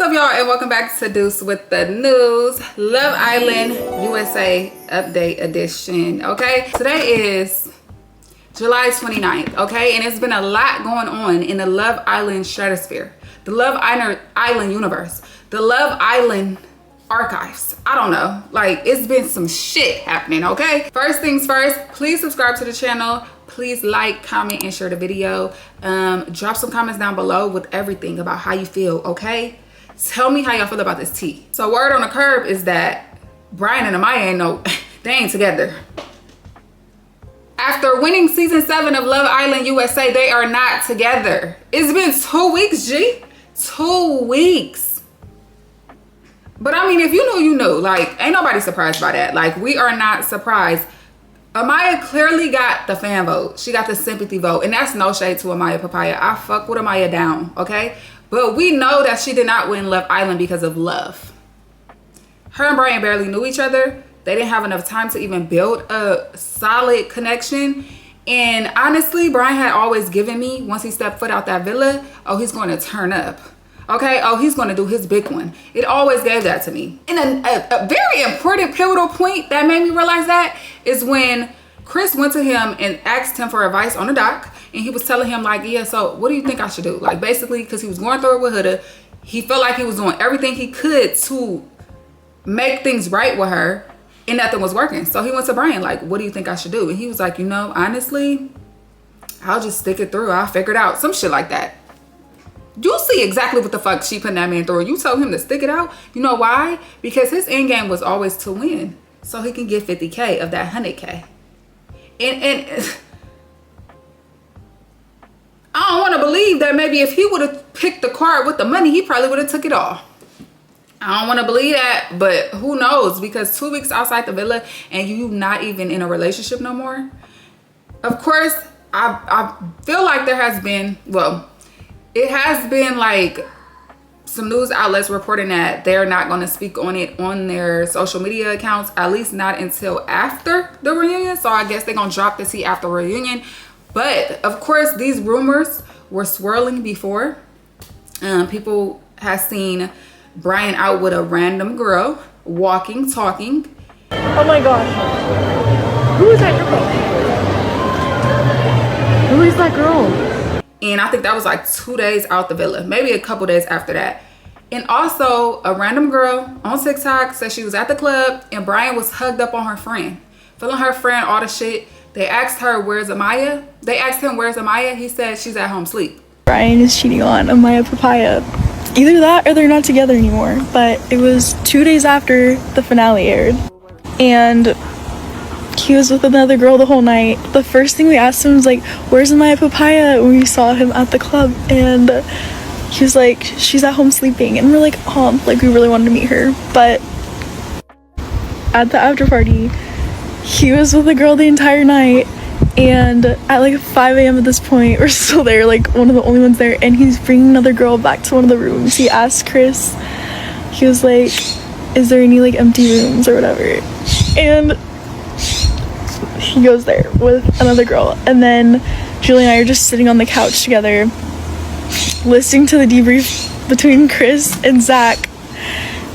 What's up, y'all, and welcome back to Duce with the news. Love Island USA update edition. Okay, today is July 29th. Okay, and it's been a lot going on in the Love Island stratosphere, the Love Island universe, the Love Island archives. I don't know, like, it's been some shit happening. Okay, first things first, please subscribe to the channel. Please like, comment, and share the video. Drop some comments down below with everything about how you feel. Okay, tell me how y'all feel about this tea. So word on the curb is that Brian and Amaya they ain't together. After winning season 7 of Love Island USA, they are not together. It's been 2 weeks, G. 2 weeks. But I mean, if you knew, you knew. Like, ain't nobody surprised by that. Like, we are not surprised. Amaya clearly got the fan vote. She got the sympathy vote. And that's no shade to Amaya Papaya. I fuck with Amaya down, okay? But we know that she did not win Love Island because of love. Her and Brian barely knew each other. They didn't have enough time to even build a solid connection. And honestly, Brian had always given me, once he stepped foot out that villa, oh, he's going to turn up. Okay, oh, he's going to do his big one. It always gave that to me. And a very important pivotal point that made me realize that is when Chris went to him and asked him for advice on the dock. And he was telling him, like, yeah, so what do you think I should do? Like, basically, because he was going through it with Huda, he felt like he was doing everything he could to make things right with her, and nothing was working. So he went to Brian, like, what do you think I should do? And he was like, you know, honestly, I'll just stick it through. I'll figure it out. Some shit like that. You'll see exactly what the fuck she putting that man through. You told him to stick it out. You know why? Because his end game was always to win, so he can get 50K of that 100K. And I don't want to believe that maybe if he would have picked the card with the money, he probably would have took it all. I don't want to believe that, but who knows? Because 2 weeks outside the villa and you not even in a relationship no more. Of course, I feel like there has been, well, it has been like some news outlets reporting that they're not going to speak on it on their social media accounts, at least not until after the reunion. So I guess they're going to drop the tea after reunion. But of course, these rumors were swirling before. People have seen Brian out with a random girl, walking, talking. Oh my gosh. Who is that girl? Who is that girl? And I think that was like 2 days out the villa, maybe a couple days after that. And also a random girl on TikTok said she was at the club and Brian was hugged up on her friend, feeling her friend all the shit. They asked her, where's Amaya? They asked him, where's Amaya? He said she's at home asleep. Brian is cheating on Amaya Papaya. Either that or they're not together anymore. But it was 2 days after the finale aired. And he was with another girl the whole night. The first thing we asked him was like, where's Amaya Papaya? When we saw him at the club. And he was like, she's at home sleeping. And we're like, oh, like, we really wanted to meet her. But at the after party, he was with the girl the entire night. And at like 5 a.m. at this point, we're still there, like one of the only ones there. And he's bringing another girl back to one of the rooms. He asked Chris, he was like, is there any like empty rooms or whatever? And he goes there with another girl. And then Julie and I are just sitting on the couch together, listening to the debrief between Chris and Zach.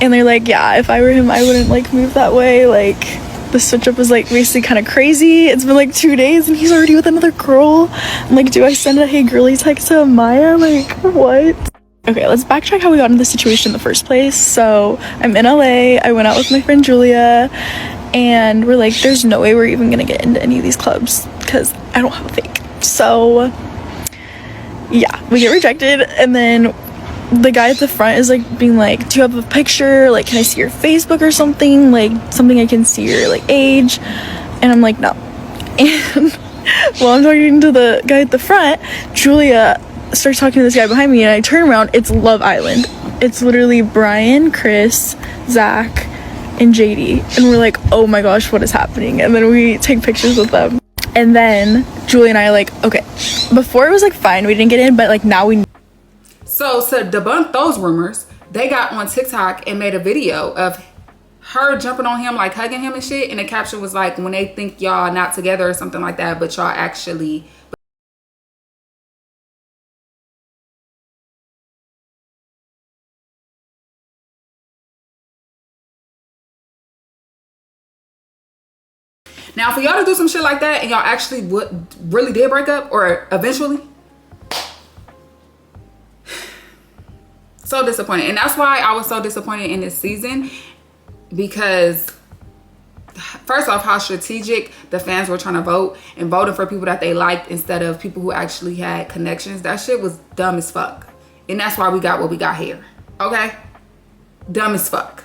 And they're like, yeah, if I were him, I wouldn't like move that way. Like, the switch up was like basically kind of crazy. It's been like 2 days and he's already with another girl. I'm like, do I send a hey girly text to Amaya? Like, what? Okay, let's backtrack how we got into the situation in the first place. So I'm in LA. I went out with my friend Julia and we're like, there's no way we're even gonna get into any of these clubs because I don't have a fake. So yeah, we get rejected. And then the guy at the front is like being like, do you have a picture? Like, can I see your Facebook or something? Like, something I can see your like age. And I'm like, no. And while I'm talking to the guy at the front, Julia starts talking to this guy behind me and I turn around, it's Love Island. It's literally Brian, Chris, Zach, and JD. And we're like, oh my gosh, what is happening? And then we take pictures with them. And then Julie and I are like, okay, before it was like fine, we didn't get in, but like now we. So to debunk those rumors, they got on TikTok and made a video of her jumping on him, like hugging him and shit. And the caption was like, when they think y'all not together or something like that, but y'all actually Now, for y'all to do some shit like that and y'all actually really did break up or eventually, so disappointed. And that's why I was so disappointed in this season, because first off, how strategic the fans were trying to vote and voting for people that they liked instead of people who actually had connections. That shit was dumb as fuck. And that's why we got what we got here. Okay? Dumb as fuck.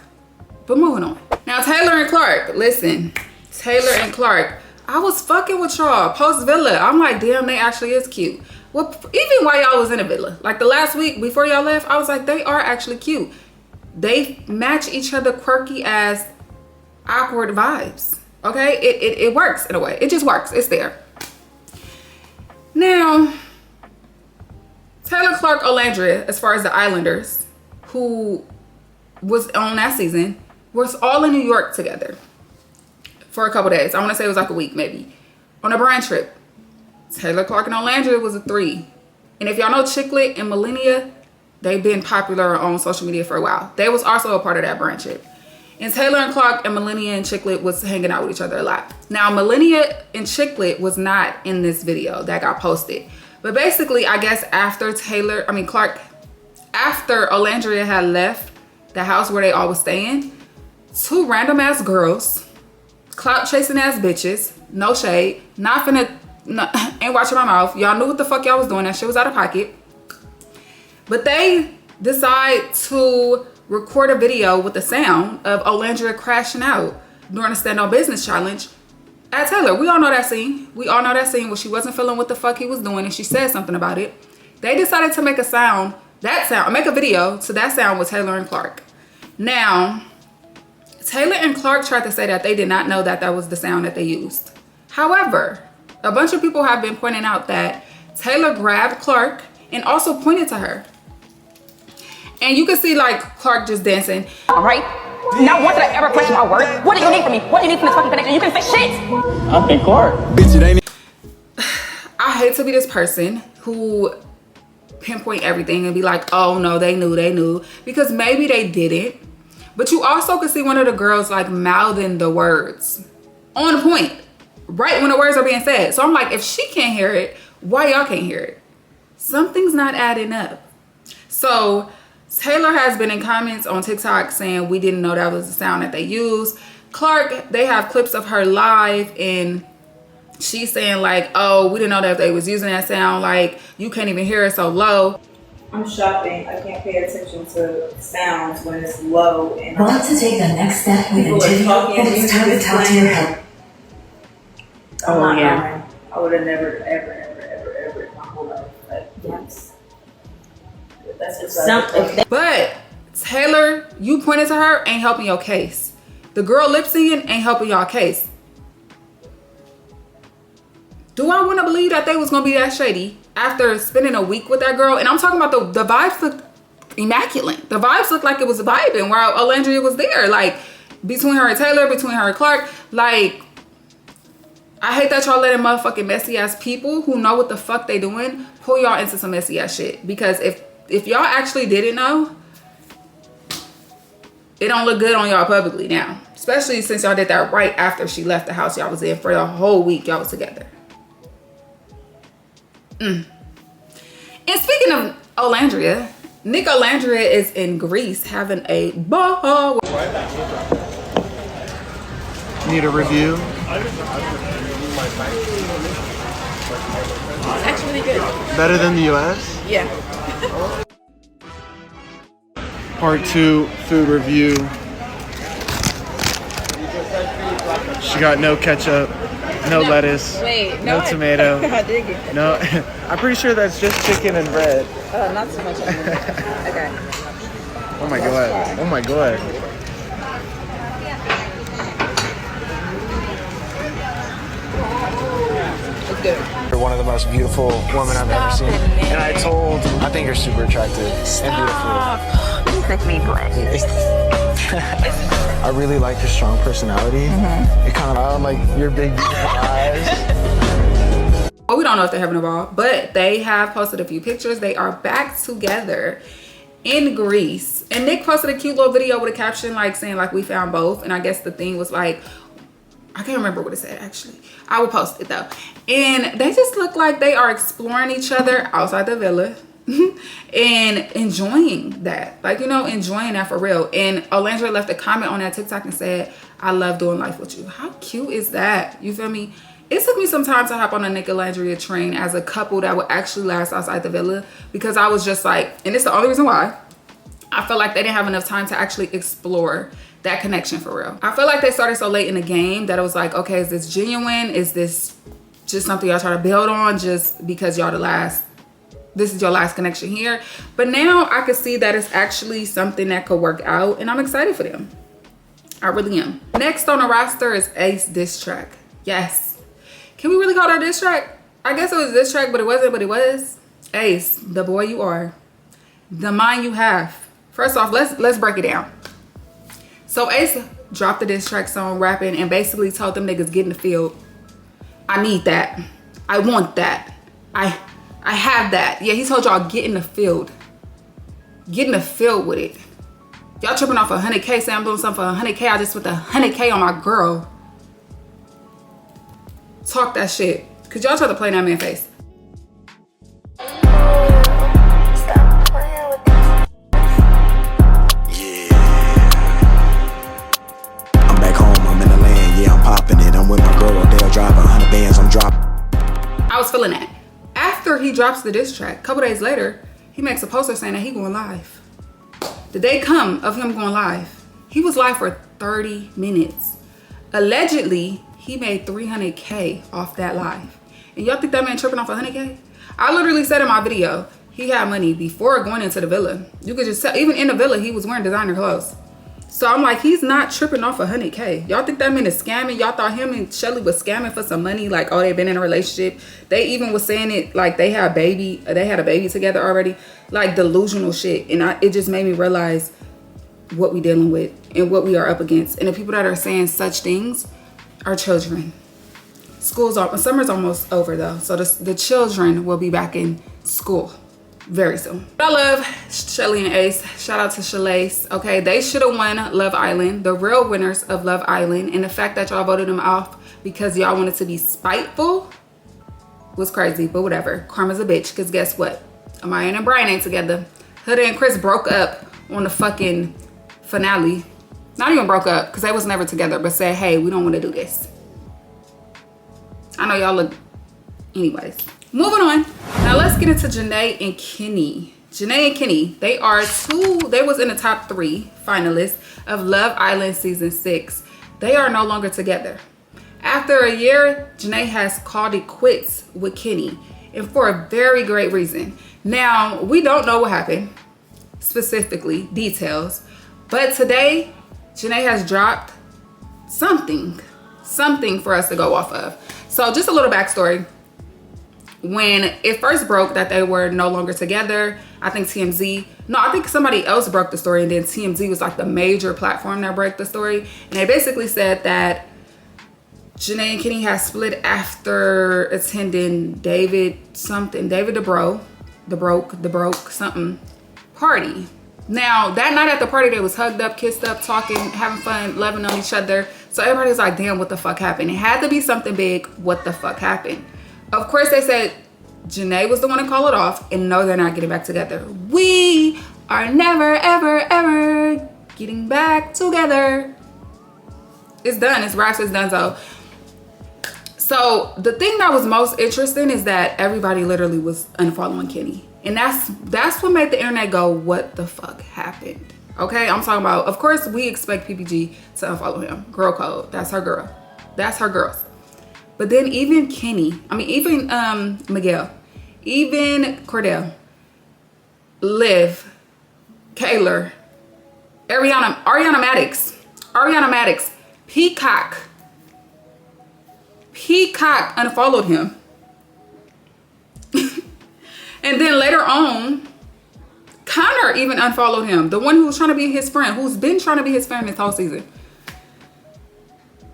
But moving on. Now, Taylor and Clark. Listen. Taylor and Clark. I was fucking with y'all post villa. I'm like, damn, they actually is cute. Well, even while y'all was in a villa. Like the last week before y'all left, I was like, they are actually cute. They match each other quirky as awkward vibes. Okay? It works in a way. It just works. It's there. Now, Taylor, Clark, Alandria, as far as the Islanders, who was on that season, was all in New York together for a couple days. I want to say it was like a week maybe. On a brand trip. Taylor, Clark, and Alandria was a 3. And if y'all know Chicklet and Millennia, they've been popular on social media for a while. They was also a part of that brand trip. And Taylor and Clark and Millennia and Chicklet was hanging out with each other a lot. Now, Millennia and Chicklet was not in this video that got posted. But basically, I guess after Clark, after Alandria had left the house where they all was staying, 2 random ass girls, clout chasing ass bitches, no shade, not finna, ain't watching my mouth. Y'all knew what the fuck y'all was doing. That shit was out of pocket. But they decide to record a video with the sound of Alandria crashing out during a stand on business challenge at Taylor. We all know that scene. We all know that scene where she wasn't feeling what the fuck he was doing and she said something about it. They decided to make a video to that sound with Taylor and Clark. Now, Taylor and Clark tried to say that they did not know that that was the sound that they used. However, a bunch of people have been pointing out that Taylor grabbed Clark and also pointed to her. And you can see like Clark just dancing. All right. Not once did I ever question my word. What do you need from me? What do you need from this fucking connection? You can say shit. I think Clark. Bitch, it ain't. I hate to be this person who pinpoint everything and be like, oh no, they knew. Because maybe they didn't. But you also could see one of the girls like mouthing the words on point, right when the words are being said. So I'm like, if she can't hear it, why y'all can't hear it? Something's not adding up. So Taylor has been in comments on TikTok saying we didn't know that was the sound that they used. Clark, they have clips of her live and she's saying like, oh, we didn't know that they was using that sound. Like, you can't even hear it so low. I'm shopping. I can't pay attention to sounds when it's low. And want to take the next step with people are talking. It's time to talk to your help. Oh yeah. I would have never, ever in my whole life. But yes. That's just But Taylor, you pointed to her, ain't helping your case. The girl lip syncing ain't helping y'all case. Do I want to believe that they was gonna be that shady after spending a week with that girl? And I'm talking about the vibes looked immaculate. The vibes looked like it was vibing while Alandria was there. Like between her and Taylor, between her and Clark. Like, I hate that y'all letting motherfucking messy ass people who know what the fuck they doing pull y'all into some messy ass shit. Because if y'all actually didn't know, it don't look good on y'all publicly now. Especially since y'all did that right after she left the house y'all was in for the whole week y'all was together. And speaking of Alandria, Nick Alandria is in Greece having a ball. Need a review? It's actually really good. Better than the US? Yeah. Part 2, food review. She got no ketchup, no lettuce, Wait, no tomato. I did get No, I'm pretty sure that's just chicken and bread. not so much. Okay. Oh my god. Oh my god. It's good. You're one of the most beautiful women I've ever seen. And I think you're super attractive and beautiful. Make me blush. I really like your strong personality. It kind of like your big eyes. Well, we don't know if they're having a ball, but they have posted a few pictures. They are back together in Greece. And Nick posted a cute little video with a caption like saying like, we found both. And I guess the thing was like, I can't remember what it said actually. I will post it though. And they just look like they are exploring each other outside the villa and enjoying that. Like, you know, enjoying that for real. And Alandria left a comment on that TikTok and said, I love doing life with you. How cute is that? You feel me? It took me some time to hop on a Nick Alandria train as a couple that would actually last outside the villa, because I was just like, and it's the only reason why, I felt like they didn't have enough time to actually explore that connection for real. I feel like they started so late in the game that it was like, okay, is this genuine? Is this just something y'all try to build on just because y'all this is your last connection here? But now I can see that it's actually something that could work out, and I'm excited for them. I really am. Next on the roster is Ace diss track. Yes. Can we really call that diss track? I guess it was diss track, but it wasn't, but it was. Ace, the boy you are, the mind you have. First off, let's break it down. So Ace dropped the diss track song rapping and basically told them niggas get in the field. I need that. I want that. I have that. Yeah, he told y'all get in the field. Get in the field with it. Y'all tripping off 100K, say I'm doing something for 100K. I just put the 100K on my girl. Talk that shit. Cause y'all try to play in that man's face. I was feeling that. After he drops the diss track, a couple days later, he makes a poster saying that he going live. The day come of him going live, he was live for 30 minutes. Allegedly, he made 300K off that live. And y'all think that man tripping off 100K? I literally said in my video, he had money before going into the villa. You could just tell, even in the villa, he was wearing designer clothes. So I'm like, he's not tripping off 100K. Y'all think that man is scamming? Y'all thought him and Shelly was scamming for some money? Like, oh, they've been in a relationship. They even was saying it like they had a baby together already. Like delusional shit. And it just made me realize what we dealing with and what we are up against. And the people that are saying such things are children. Summer's almost over though. So the children will be back in school very soon. I love Shelly and Ace. Shout out to Shalace. Okay, they should have won Love Island, the real winners of Love Island. And the fact that y'all voted them off because y'all wanted to be spiteful was crazy, but whatever. Karma's a bitch, because guess what? Amaya and Brian ain't together. Huda and Chris broke up on the fucking finale. Not even broke up, because they was never together, but said, hey, we don't want to do this. I know y'all look... Anyways. Moving on. Now let's get into Jana and Kenny. Jana and Kenny, they was in the top 3 finalists of Love Island season 6. They are no longer together. After a year, Jana has called it quits with Kenny, and for a very great reason. Now, we don't know what happened, specifically, details, but today, Jana has dropped something for us to go off of. So just a little backstory. When it first broke that they were no longer together, I think somebody else broke the story, and then TMZ was like the major platform that broke the story. And they basically said that Jana and Kenny had split after attending David the broke something party. Now, that night at the party, they was hugged up, kissed up, talking, having fun, loving on each other. So everybody was like, damn, what the fuck happened? It had to be something big. What the fuck happened? Of course, they said Janae was the one to call it off, and no, they're not getting back together. We are never, ever, ever getting back together. It's done. It's wraps. It's done. So the thing that was most interesting is that everybody literally was unfollowing Kenny. And that's what made the internet go, what the fuck happened? Okay, I'm talking about, of course, we expect PPG to unfollow him. Girl code. That's her girl. That's her girls. But then even Miguel, even Cordell, Liv, Kaylor, Ariana Maddox, Peacock unfollowed him. And then later on, Connor even unfollowed him. The one who was trying to be his friend, who's been trying to be his friend this whole season.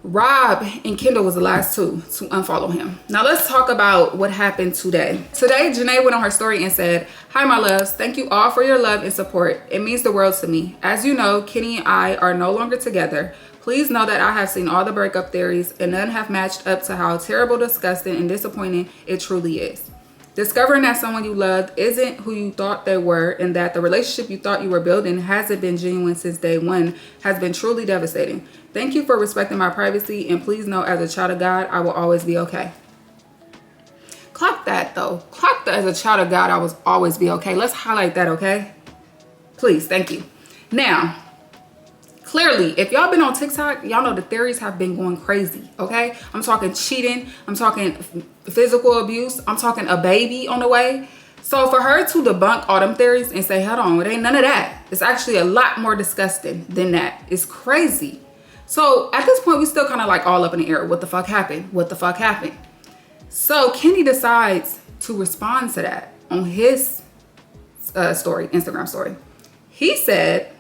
Rob and Kendall was the last two to unfollow him. Now let's talk about what happened today. Today, Janae went on her story and said, "Hi, my loves. Thank you all for your love and support. It means the world to me. As you know, Kenny and I are no longer together. Please know that I have seen all the breakup theories and none have matched up to how terrible, disgusting, and disappointing it truly is. Discovering that someone you loved isn't who you thought they were and that the relationship you thought you were building hasn't been genuine since day one has been truly devastating. Thank you for respecting my privacy, and please know as a child of God, I will always be okay. Clock that though. Clock that as a child of God, I will always be okay. Let's highlight that, okay? Please, thank you. Now, clearly, if y'all been on TikTok, y'all know the theories have been going crazy, okay? I'm talking cheating. I'm talking physical abuse. I'm talking a baby on the way. So for her to debunk all them theories and say, hold on, it ain't none of that. It's actually a lot more disgusting than that. It's crazy. So at this point, we still kind of like all up in the air. What the fuck happened? What the fuck happened? So Kenny decides to respond to that on his Instagram story. He said,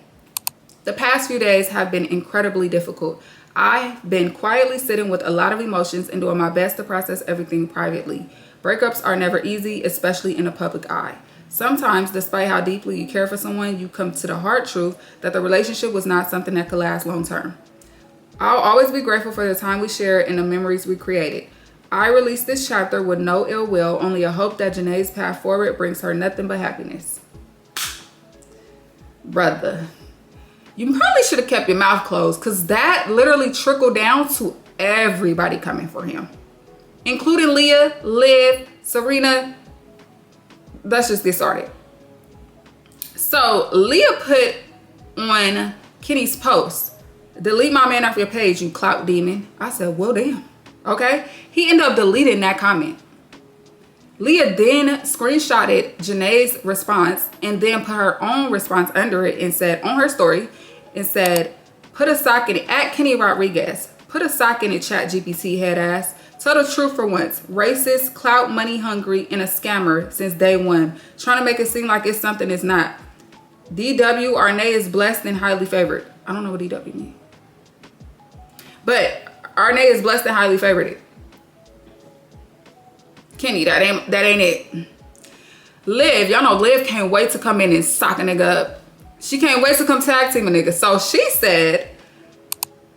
the past few days have been incredibly difficult. I've been quietly sitting with a lot of emotions and doing my best to process everything privately. Breakups are never easy, especially in the public eye. Sometimes, despite how deeply you care for someone, you come to the hard truth that the relationship was not something that could last long term. I'll always be grateful for the time we shared and the memories we created. I released this chapter with no ill will, only a hope that Janae's path forward brings her nothing but happiness. Brother, you probably should have kept your mouth closed, because that literally trickled down to everybody coming for him, including Leah, Liv, Serena. Let's just get started. So Leah put on Kenny's post, delete my man off your page, you clout demon. I said, well, damn. Okay. He ended up deleting that comment. Leah then screenshotted Janae's response and then put her own response under it and said on her story, and said, put a sock in it, at Kenny Rodriguez, put a sock in it, chat GPT head ass. Tell the truth for once. Racist, clout, money hungry, and a scammer since day one. Trying to make it seem like it's something it's not. DW, Arne is blessed and highly favored. I don't know what DW means. But Arne is blessed and highly favored. Kenny, that ain't it. Liv, y'all know Liv can't wait to come in and sock a nigga up. She can't wait to come tag team a nigga. So she said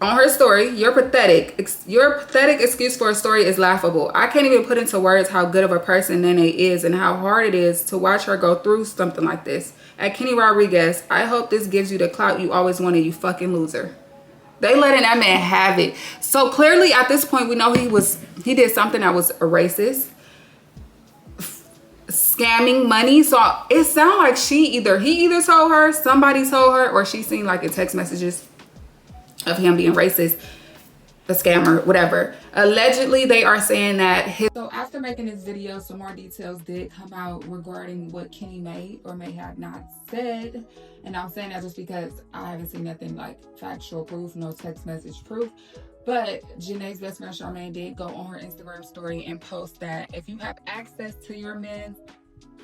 on her story, your pathetic excuse for a story is laughable. I can't even put into words how good of a person Nene is and how hard it is to watch her go through something like this. At Kenny Rodriguez, I hope this gives you the clout you always wanted, you fucking loser. They letting that man have it. So clearly at this point, we know he did something that was a racist. Scamming money. So it sounds like he either told her, somebody told her, or she seen like in text messages of him being racist, a scammer, whatever. Allegedly, they are saying that so after making this video, some more details did come out regarding what Kenny may or may have not said. And I'm saying that just because I haven't seen nothing like factual proof, no text message proof. But Janae's best friend Charmaine did go on her Instagram story and post that if you have access to your man's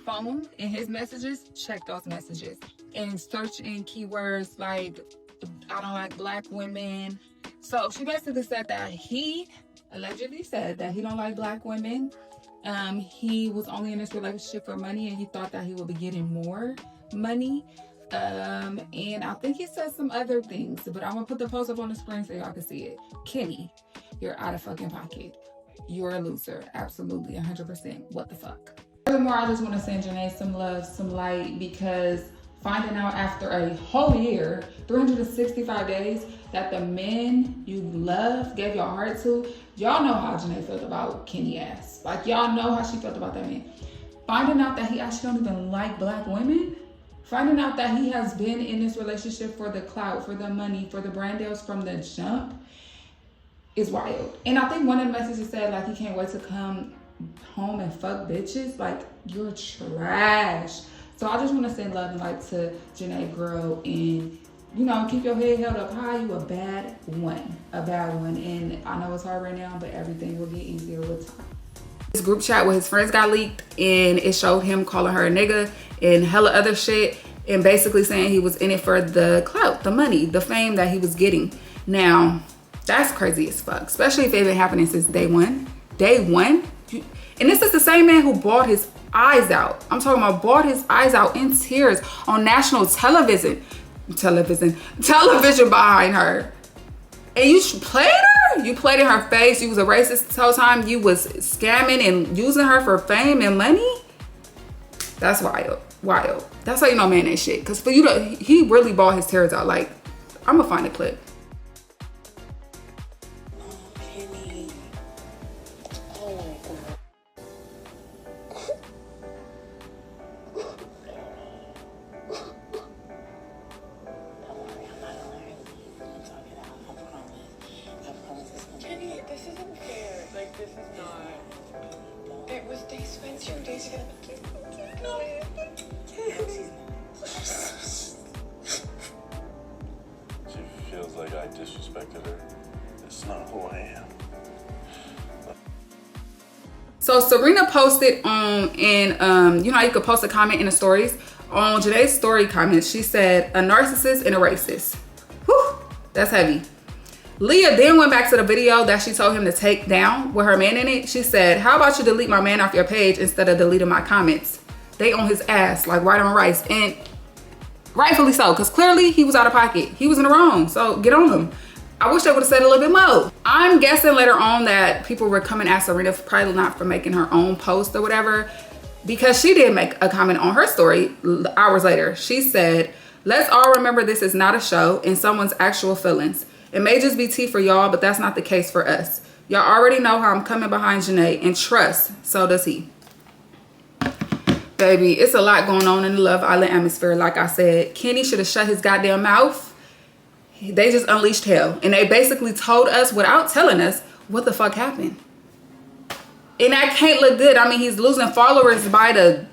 phone and his messages, check those messages and search in keywords like I don't like black women. So she basically said that he allegedly said that he don't like black women. He was only in this relationship for money and he thought that he would be getting more money. And I think he said some other things, but I'm gonna put the post up on the screen so y'all can see it. Kenny, you're out of fucking pocket. You're a loser. Absolutely, 100%. What the fuck? Furthermore, I just want to send Janae some love, some light, because finding out after a whole year, 365 days, that the men you love, gave your heart to, y'all know how Janae felt about Kenny ass. Like, y'all know how she felt about that man. Finding out that he actually don't even like black women, finding out that he has been in this relationship for the clout, for the money, for the brand deals from the jump is wild. And I think one of the messages said, like, he can't wait to come home and fuck bitches. Like, you're trash. So I just want to send love and light to Janae girl, and keep your head held up high. You a bad one. And I know it's hard right now, but everything will get easier with time. This group chat with his friends got leaked, and it showed him calling her a nigga and hella other shit, and basically saying he was in it for the clout, the money, the fame that he was getting. Now, that's crazy as fuck, especially if it been happening since day one. And this is the same man who bought his eyes out. I'm talking about bought his eyes out in tears on national television behind her. And you played her? You played in her face. You was a racist the whole time. You was scamming and using her for fame and money? That's wild. Wild. That's how you know man ain't shit. Because for you to, he really balled his tears out. Like, I'm going to find a clip. This isn't fair. Like, this is not. It was, they spent 2 days together. No. She feels like I disrespected her. It's not who I am. So Serena posted on, you know how you could post a comment in the stories? On Janae's story comments, she said, a narcissist and a racist. Whew, that's heavy. Leah then went back to the video that she told him to take down with her man in it. She said, how about you delete my man off your page instead of deleting my comments? They on his ass like white on rice. And rightfully so, because clearly he was out of pocket. He was in the wrong, so get on him. I wish they would have said a little bit more. I'm guessing later on that people were coming at Serena, probably not for making her own post or whatever, because she did make a comment on her story hours later. She said, let's all remember this is not a show and someone's actual feelings. It may just be tea for y'all, but that's not the case for us. Y'all already know how I'm coming behind Janae, and trust, so does he. Baby, it's a lot going on in the Love Island atmosphere. Like I said, Kenny should have shut his goddamn mouth. They just unleashed hell. And they basically told us without telling us what the fuck happened. And that can't look good. I mean, he's losing followers by the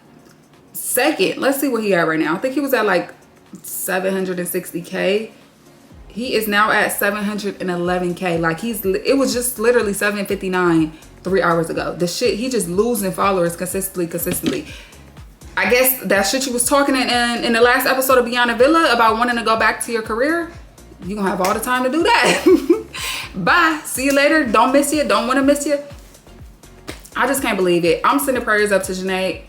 second. Let's see what he at right now. I think he was at like 760K. He is now at 711K. Like it was just literally 759 3 hours ago. The shit, he just losing followers consistently. I guess that shit you was talking in the last episode of Beyond the Villa about wanting to go back to your career. You gonna have all the time to do that. Bye. See you later. Don't miss you. Don't want to miss you. I just can't believe it. I'm sending prayers up to Janae.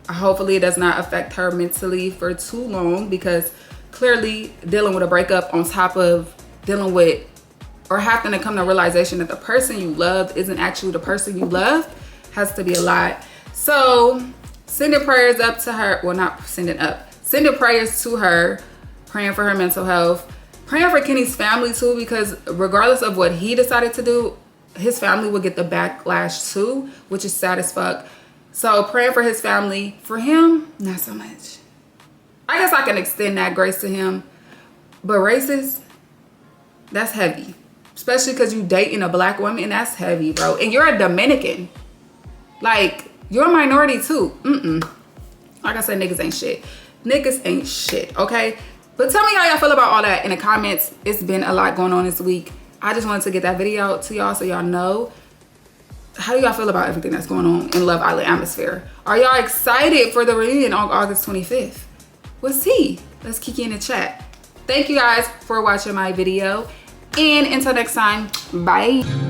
Hopefully it does not affect her mentally for too long, because clearly dealing with a breakup on top of dealing with or having to come to realization that the person you loved isn't actually the person you loved has to be a lot. So sending prayers up to her. Well, not sending up. Sending prayers to her. Praying for her mental health. Praying for Kenny's family too, because regardless of what he decided to do, his family will get the backlash too, which is sad as fuck. So praying for his family. For him, not so much. I guess I can extend that grace to him. But racist, that's heavy. Especially because you dating a black woman, and that's heavy, bro. And you're a Dominican. Like, you're a minority too. Like I said, niggas ain't shit. Niggas ain't shit, okay? But tell me how y'all feel about all that in the comments. It's been a lot going on this week. I just wanted to get that video out to y'all so y'all know. How do y'all feel about everything that's going on in Love Island atmosphere? Are y'all excited for the reunion on August 25th? We'll see. Let's kick in the chat. Thank you guys for watching my video. And until next time, bye.